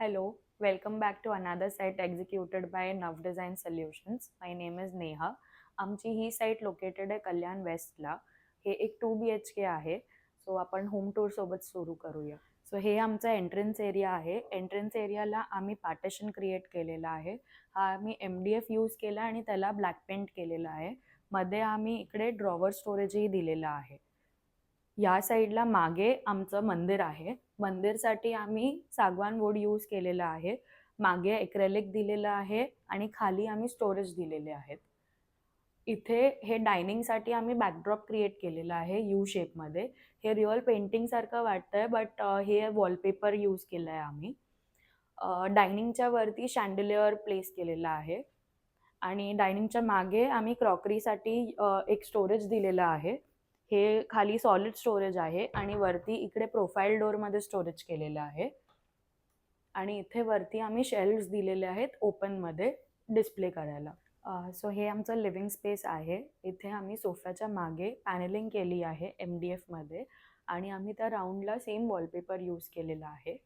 Hello, welcome back to another site executed by Nav Design Solutions. My name is Neha. आमची ही site located आहे कल्याण वेस्टला. हे एक 2 BHK आहे. So आपण home tour सोबत सुरू करूया. सो हे आमचा एंट्रन्स एरिया आहे. एंट्रन्स एरियाला आम्ही पार्टिशन क्रिएट केलेला आहे. हा आम्ही MDF यूज केला आणि त्याला ब्लॅक पेंट केलेला आहे. मध्ये आम्ही इकडे ड्रॉवर स्टोरेजही दिलेला आहे. या साईडला मागे आमचं मंदिर आहे. मंदिरसाठी आम्ही सागवान वूड यूज केलेला आहे. मागे एक्रेलिक दिलेलं आहे आणि खाली आम्ही स्टोरेज दिलेले आहेत. इथे हे डायनिंगसाठी आम्ही बॅकड्रॉप क्रिएट केलेला आहे यू शेपमध्ये. हे रिअल पेंटिंग सारखं वाटतंय बट हे वॉलपेपर यूज केलं आहे आम्ही. डायनिंगच्या वरती शँडलियर प्लेस केलेला आहे आणि डायनिंगच्या मागे आम्ही क्रॉकरीसाठी एक स्टोरेज दिलेलं आहे. हे खाली सॉलिड स्टोरेज आहे आणि वरती इकडे प्रोफाईल डोअरमध्ये स्टोरेज केलेलं आहे आणि इथे वरती आम्ही शेल्फ्स दिलेले आहेत ओपनमध्ये डिस्प्ले करायला. सो हे आमचं लिव्हिंग स्पेस आहे. इथे आम्ही सोफ्याच्या मागे पॅनलिंग केली आहे MDFमध्ये आणि आम्ही त्या राऊंडला सेम वॉलपेपर यूज केलेला आहे.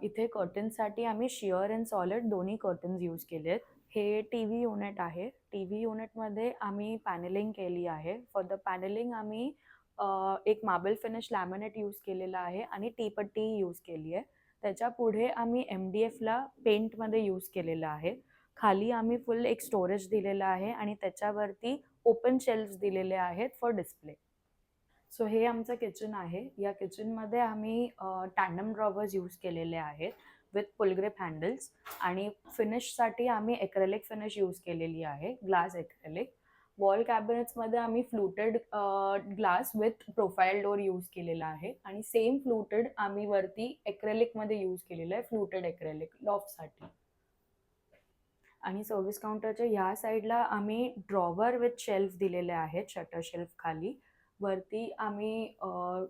इथे कर्टन्ससाठी आम्ही शिअर अँड सॉलिड दोन्ही कर्टन्स यूज केले आहेत. हे TV युनिट आहे. TV युनिटमध्ये आम्ही पॅनलिंग केली आहे. फॉर द पॅनलिंग आम्ही एक मार्बल फिनिश लॅमिनेट यूज केलेला आहे आणि टीपट्टी यूज केली आहे. त्याच्या पुढे आम्ही MDFला पेंटमध्ये यूज केलेलं आहे. खाली आम्ही फुल एक स्टोरेज दिलेलं आहे आणि त्याच्यावरती ओपन शेल्फ्स दिलेले आहेत फॉर डिस्प्ले. सो हे आमचं किचन आहे. या किचनमध्ये आम्ही टँडम ड्रॉवर्स यूज केलेले आहेत विथ पुलग्रिप हँडल्स आणि फिनिशसाठी आम्ही एक्रेलिक फिनिश यूज केलेली आहे, ग्लास एक्रेलिक. वॉल कॅबिनेट्समध्ये आम्ही fluted glass with profile door use केलेला आहे आणि सेम फ्लुटेड आम्ही वरती एक्रेलिकमध्ये यूज केलेलं आहे, फ्लुटेड एक्रेलिक लॉफ्टसाठी. आणि सर्व्हिस काउंटरच्या ह्या साईडला आम्ही ड्रॉवर विथ शेल्फ दिलेले आहेत, शटर शेल्फ खाली. वरती आम्ही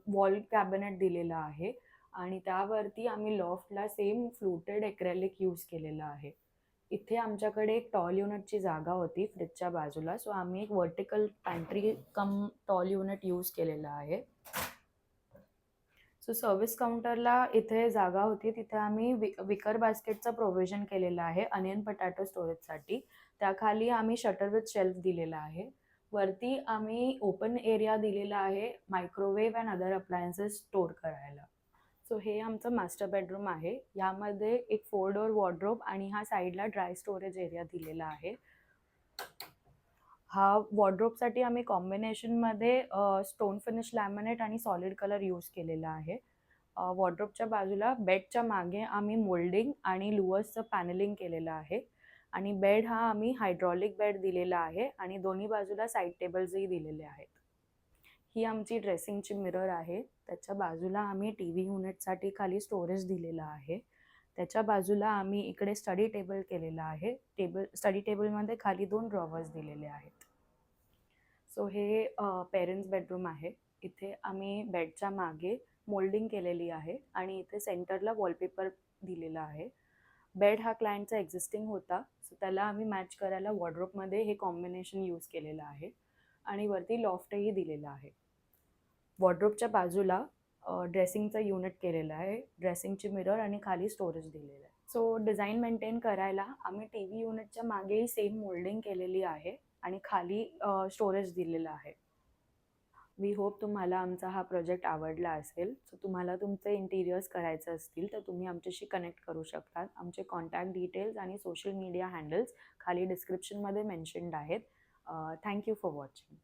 वॉल कॅबिनेट दिलेला आहे आणि त्यावरती आम्ही लॉफ्टला सेम फ्लुटेड एक्रेलिक यूज केलेलं आहे. इथे आमच्याकडे एक टॉल युनिटची जागा होती फ्रिजच्या बाजूला. सो आम्ही एक वर्टिकल पॅन्ट्री कम टॉल युनिट यूज केलेलं आहे. सो सर्व्हिस काउंटरला इथे जागा होती, तिथे आम्ही विकर बास्केटचं प्रोव्हिजन केलेलं आहे अनियन पटॅटो स्टोरेजसाठी. त्याखाली आम्ही शटर विथ शेल्फ दिलेला आहे. वरती आम्ही ओपन एरिया दिलेला आहे microwave and other appliances store करायला. सो हे आमचं मास्टर बेडरूम आहे. यामध्ये एक 4 डोअर वॉर्डरोब आणि हा साईडला ड्राय स्टोरेज एरिया दिलेला आहे. हा वॉर्डरोबसाठी आम्ही कॉम्बिनेशनमध्ये स्टोन फिनिश लॅमिनेट आणि सॉलिड कलर यूज केलेला आहे. वॉर्डरोबच्या बाजूला बेडच्या मागे आम्ही मोल्डिंग आणि लुअर्सचं पॅनलिंग केलेलं आहे आणि बेड हा आम्ही हायड्रॉलिक बेड दिलेला आहे आणि दोन्ही बाजूला साईड टेबल्सही दिलेले आहेत. ही आमची ड्रेसिंगची मिरर आहे. त्याच्या बाजूला आम्ही TV युनिटसाठी खाली स्टोरेज दिलेलं आहे. त्याच्या बाजूला आम्ही इकडे स्टडी टेबल केलेला आहे. स्टडी टेबलमध्ये खाली 2 ड्रॉवर्स दिलेले आहेत. सो हे पेरेंट्स बेडरूम आहे. इथे आम्ही बेडच्या मागे मोल्डिंग केलेली आहे आणि इथे सेंटरला वॉलपेपर दिलेला आहे. बेड हा क्लायंटचा एक्झिस्टिंग होता, सो त्याला आम्ही मॅच करायला वॉर्डरोबमध्ये हे कॉम्बिनेशन यूज केलेलं आहे आणि वरती लॉफ्टही दिलेला आहे. वॉर्डरोबच्या बाजूला ड्रेसिंगचं युनिट केलेलं आहे, ड्रेसिंगची मिरर आणि खाली स्टोरेज दिलेलं आहे. सो डिझाईन मेंटेन करायला आम्ही TV युनिटच्या मागेही सेम मोल्डिंग केलेली आहे आणि खाली स्टोरेज दिलेलं आहे. वी होप तुम्हाला आमचा हा प्रोजेक्ट आवडला असेल. सो तुम्हाला तुमचे इंटिरियर्स करायचे असतील तर तुम्ही आमच्याशी कनेक्ट करू शकता. आमचे कॉन्टॅक्ट डिटेल्स आणि सोशल मीडिया हँडल्स खाली डिस्क्रिप्शनमध्ये मेन्शन्ड आहेत. Thank you for watching.